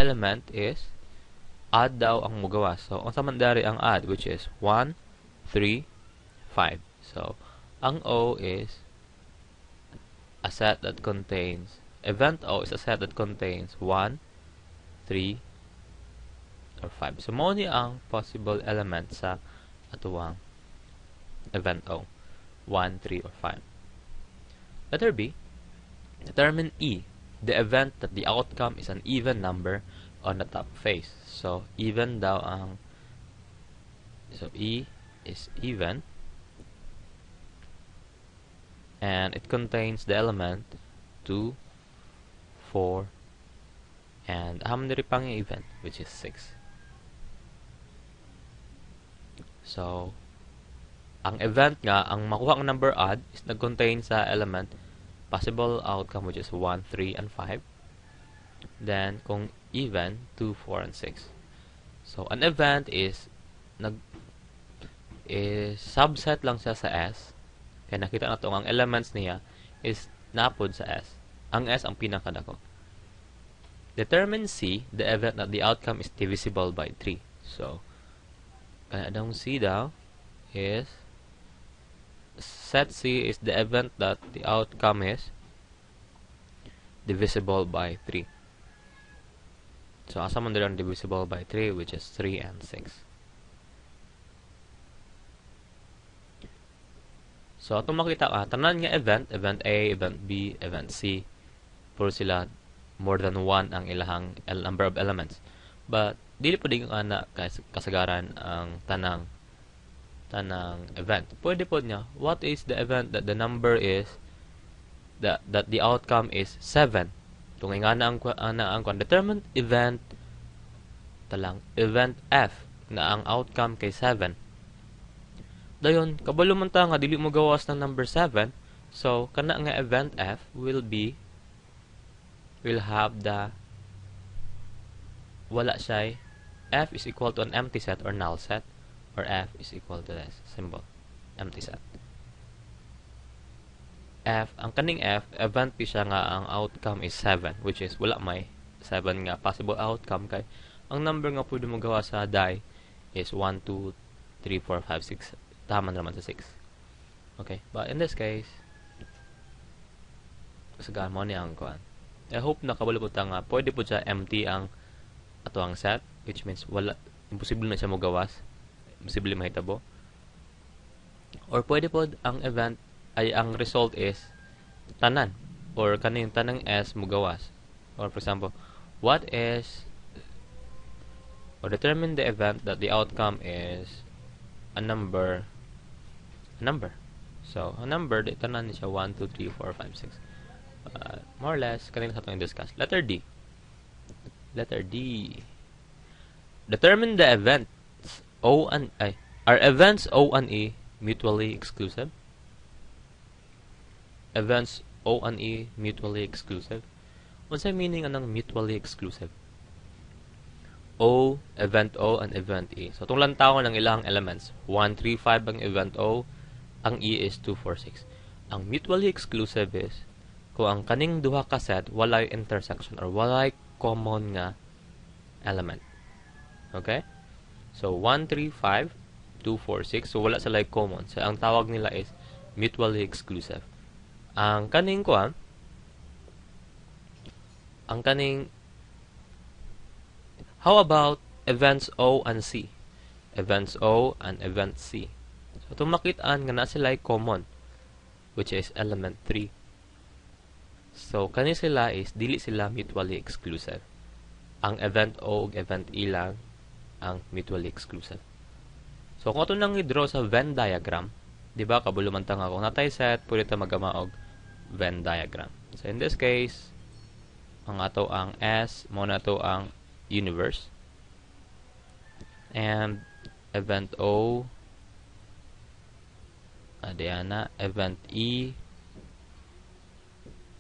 element is odd daw ang mugawas. So, ang samandari ang odd, which is 1, 3, 5. So, ang O is a set that contains, event O is a set that contains 1, 3, or 5. So, mo ni ang possible element sa atuwang event O. 1, 3, or 5. Letter B, determine E, the event that the outcome is an even number on the top face. So, even daw ang, so E is even, and it contains the element 2, 4, and hamdiri pang event, which is 6. So, ang event nga, ang makuha ang number odd is nag-contain sa element possible outcome, which is 1, 3, and 5. Then, kung even, 2, 4, and 6. So, an event is subset lang siya sa S. Kaya nakita na ito, ang elements niya is napod sa S. Ang S ang pinakadako. Determine C, the event that the outcome is divisible by 3. So, kaya daw C daw is, set C is the event that the outcome is divisible by 3. So, asa man din divisible by 3, which is 3 and 6. So, itong makita ka, tanan nga event A, event B, event C, puro sila more than 1 ang ilahang number of elements. But, dili po din ana kasagaran ang tanang event. Pwede po niya, what is the event that the number is, that the outcome is 7? Tungay nga na ang determined event event F na ang outcome kay 7. Dayon, kabalo man ta nga dili mo gawas ng number 7, so kana nga event F will have the wala siya F is equal to an empty set or null set, or F is equal to this symbol empty set. F, ang kaning F, event pi siya nga ang outcome is 7, which is wala may 7 nga possible outcome kay ang number nga pwede mo gawa sa die is 1, 2, 3, 4, 5, 6. Tama naman sa 6. Okay, but in this case, kasagahan mo ni ang kuan. I hope nakabalo po nga pwede po siya empty ang ato ang set, which means wala, imposible na siya mo gawas, imposible mahitabo. Or pwede po ang event ay ang result is tanan or kaning tanang S mo gawas. Or for example, what is, or determine the event that the outcome is a number. So, a number, di tanan niya 1, 2, 3, 4, 5, 6. More or less, kanina sa itong discuss. Letter D. Determine the events O and I. Are events O and E mutually exclusive? Events O and E mutually exclusive? What's the meaning ng mutually exclusive? O, event O, and event E. So, itong lantawan ng ilang elements. 1, 3, 5 ang event O. Ang E is 2, 4, 6. Ang mutually exclusive is kung ang kaning duha ka set walay intersection or walay common nga element. Okay? So, 1, 3, 5, 2, 4, 6. So, wala sila common. So, ang tawag nila is mutually exclusive. Ang kaning kuan, how about events O and C? Events O and event C. So, itong makitaan nga na sila common, which is element 3. So, kani sila is, dili sila mutually exclusive. Ang event O ug event E lang ang mutually exclusive. So, kung ito nang i-draw sa Venn diagram, di ba, kabuluman ta nga kung natay set, pwede ta magama og Venn diagram. So, in this case, ang ato ang S, mo na to ang universe. And, event O, Adiana, event E,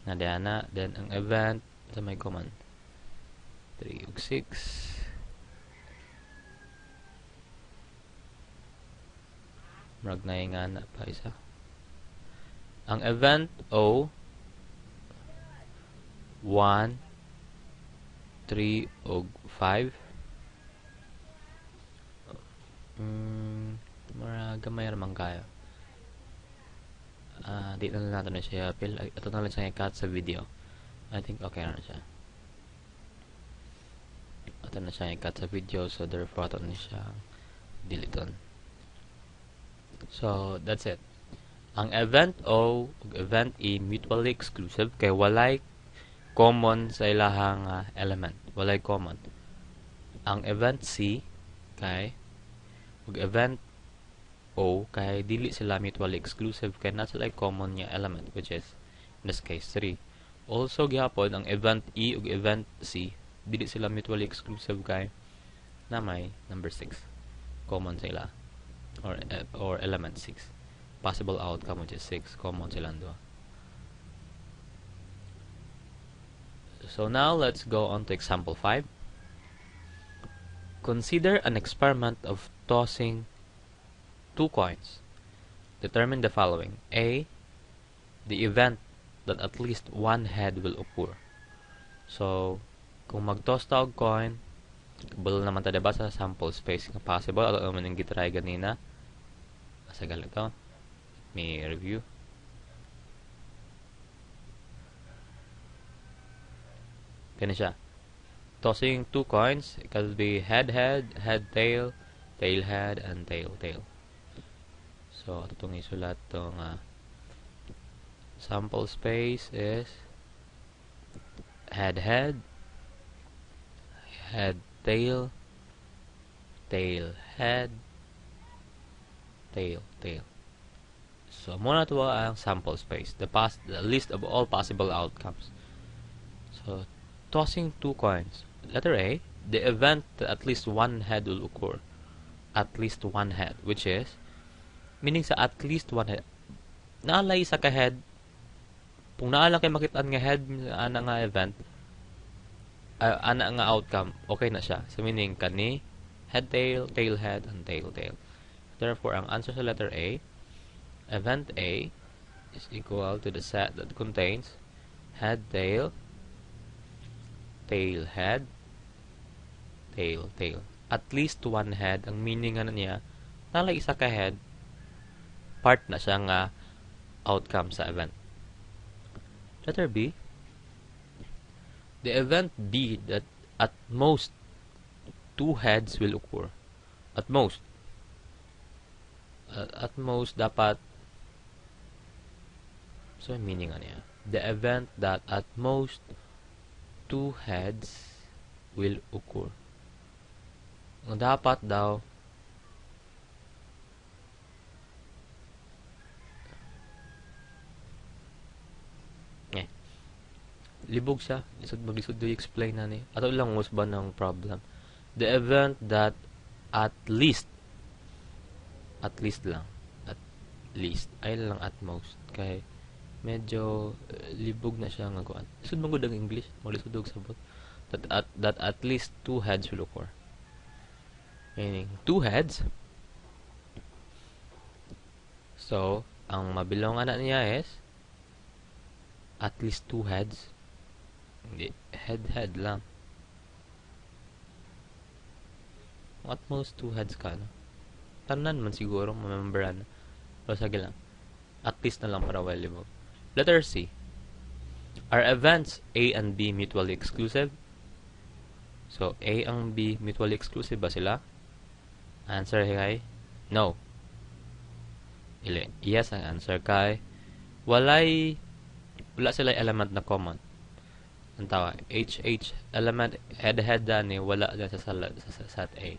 Adiana, then ang event, sa may command, 3 ug 6. Marag na nga na pa isa. Ang event O, 1, 3 ug 5. Mara gamay naman kayo. Di na lang natin na siya appeal. Ito na lang siya i-cut sa video. I think okay na siya. Ito na siya i-cut sa video, so therefore ito na siya deleton. So that's it. Ang event O ug event E mutually exclusive kay walay common sa ilahang element. Walay common. Ang event C kay ug event O kay dili sila mutually exclusive kay na sila common nga element, which is in this case 3. Also gihapon ang event E ug event C dili sila mutually exclusive kay na may number 6 common sila, or element 6. Possible outcome which is 6 common silang duha. So now let's go on to example 5. Consider an experiment of tossing 2 coins. Determine the following. A. The event that at least one head will occur. So, kung mag-toss ta og coin, kabalo naman ta diba sa sample space nga possible ato naman yung gitry ganina. Asa galit to? May review. Ganun siya. Tossing 2 coins, it can be head tail, tail head, and tail tail. So, ito itong isulat itong sample space is head tail, tail head, tail tail. So, muna ito ang sample space, the list of all possible outcomes. So, tossing 2 coins. Letter A, the event that at least one head will occur. At least one head, which is meaning sa at least one head. Naalay sa ka-head, kung naala kayo makitaan nga head, ana nga event, ana nga outcome, okay na siya. So meaning, kani, head tail, tail head, and tail tail. Therefore, ang answer sa letter A, event A is equal to the set that contains head tail, tail head, tail tail. At least one head, ang meaning na niya, naalay isa ka-head, part na siya nga outcome sa event. Letter B, the event B that at most 2 heads will occur. At most. At most dapat, so meaning niya, the event that at most 2 heads will occur. Ang dapat daw libog siya. Maglisod do explain na ni. Ato lang ba ng problem. The event that at least lang. At least. Ay lang at most. Kay medyo libog na siya nga kuan. Lisod magud ang English. Maglisod og sabot. That at least 2 heads will occur. Meaning 2 heads. So, ang mabilong ana niya is at least 2 heads. Hindi, head lang. At most 2 heads ka, no? Tanan man siguro, mamemberan. Pero sige lang. At least na lang para well libog. Letter C. Are events A and B mutually exclusive? So, A and B mutually exclusive ba sila? Answer kay no. Yes ang answer kay wala sila element na common. Ang tawa, HH element head ni wala dyan sa set A,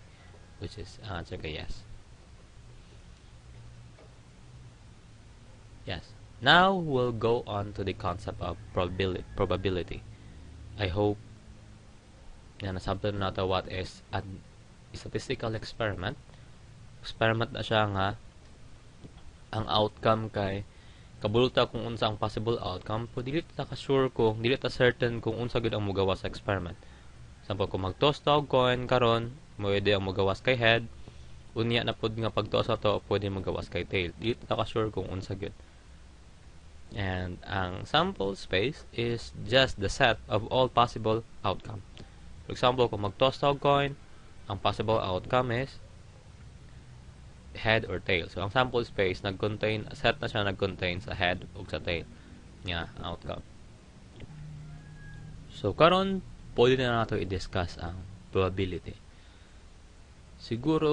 which is ang answer kay yes. Yes. Now we'll go on to the concept of probability. I hope na nasabtan na nato what is a statistical experiment. Experiment na siya nga ang outcome kay kabulta kung unsa ang possible outcome, pero dili ta ka-sure kung dili ta certain kung unsa gud ang mogawa sa experiment. Sample kung mag-toss ta og coin karon, pwede ang mogawas kay head, unya na pud nga pag-toss to pwede mogawas kay tail. Dili ta ka-sure kung unsa gud. And ang sample space is just the set of all possible outcome. For example, kung mag-toss ta og coin, ang possible outcome is head or tail. So ang sample space nag-contain set na siya nag-contain sa head ug sa tail nga outcome. So karon pwede na nato i-discuss ang probability. Siguro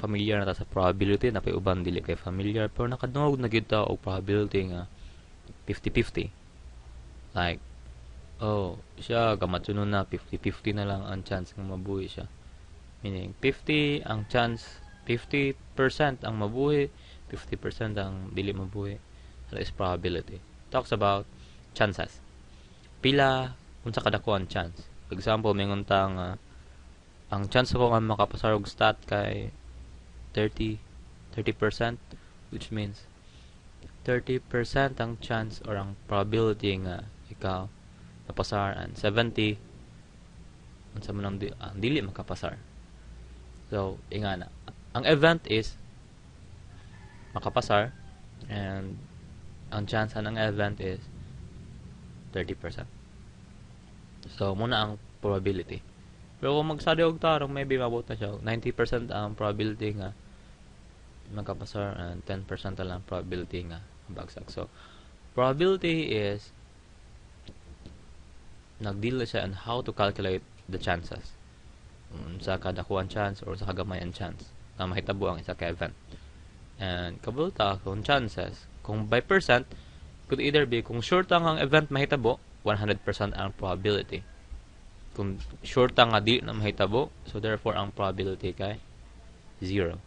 familiar na ta sa probability, napay uban dili kay familiar, pero nakadungog na gyud ta og probability nga 50-50. Like, oh, siya gamatsunon na 50-50 na lang ang chance nga mabuhi siya. Meaning 50 ang chance, 50% ang mabuhi, 50% ang dili mabuhi. That is probability. Talks about chances. Pila unsa kadako ang chance. For example, mingon ta nga ang chance ko nga makapasar og stat kay 30%, which means 30% ang chance or ang probability nga ikaw napasar, and 70 unsa man ang dili makapasar. So ingana ang event is makapasar and ang chance ng event is 30%. So muna ang probability. Pero kung magsali og tarong, maybe mabot na siya 90% ang probability nga magkapasar and 10% lang probability nga bagsak. So probability is nagdeal siya on how to calculate the chances. Sa kadakuan chance or sa kagamayan chance na mahitabo ang isa ka event. And kabulta kung chances, kung by percent, could either be kung short ang event mahitabo, 100% ang probability. Kung short nga di na mahitabo, so therefore ang probability kay 0.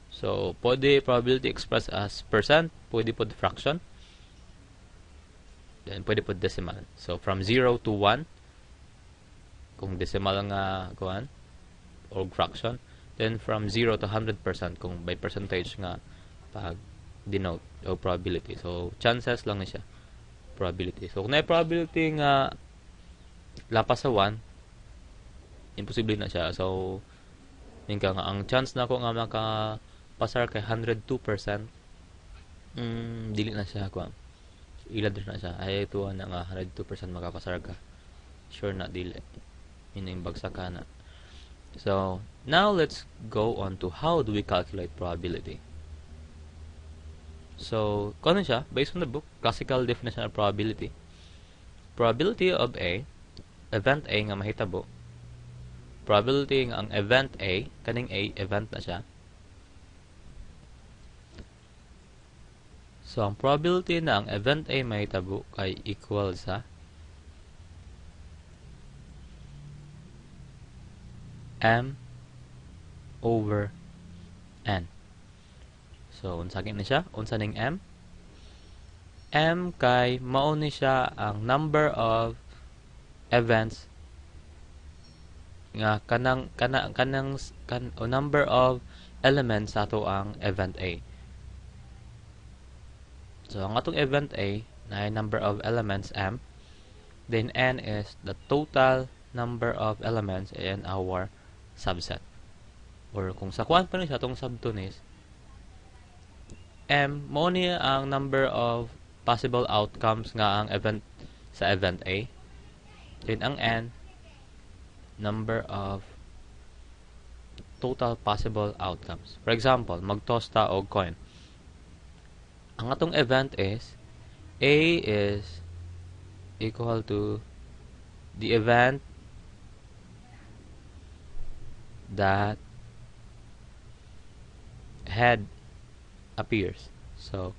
So pwede probability expressed as percent, pwede po fraction, then pwede po decimal. So from 0 to 1, kung decimal nga kuan or fraction, then from 0 to 100% kung by percentage nga pag denote o probability. So chances lang na siya, probability. So kung na probability nga lapas sa 1, imposible na siya. So nga ang chance na ko nga makapasar kay 102%, dili na siya kuan. Ilad na siya. Ay ito na nga 102% makapasar ka. Sure na dili. Meaning bagsak ka na. So now let's go on to how do we calculate probability. So kung ano siya, based on the book, classical definition of probability. Probability of A, event A nga mahitabo. Probability nga ang event A, kaning A, event na siya. So ang probability na ang event A mahitabo kay equal sa M over N. So unsa na siya? Unsa ning M? M kay mao ni siya ang number of events nga number of elements sa ato ang event A. So ang atong event A na number of elements M, then N is the total number of elements in our subset. Or kung sa kuan pa ni sa atong subton is M mao ni ang number of possible outcomes nga ang event sa event A. Then ang N, number of total possible outcomes. For example, mag-toss ta og coin. Ang atong event is A is equal to the event that head appears. So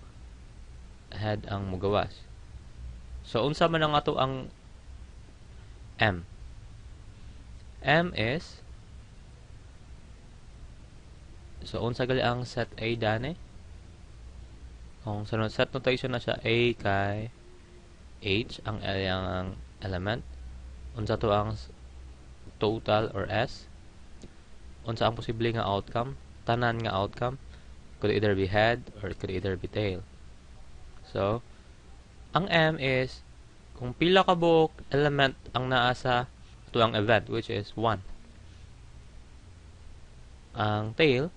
head ang mugawas. So unsa man ang ato ang M? M is, so unsa gali ang set A dane? Kung sunod set notation na siya, A kay H ang element. Unsa to ang total or S? Unsa ang posible nga outcome? Tanan nga outcome could either be head or it could either be tail. So ang M is kung pila ka buok element ang naa sa tuang event, which is 1. Ang tail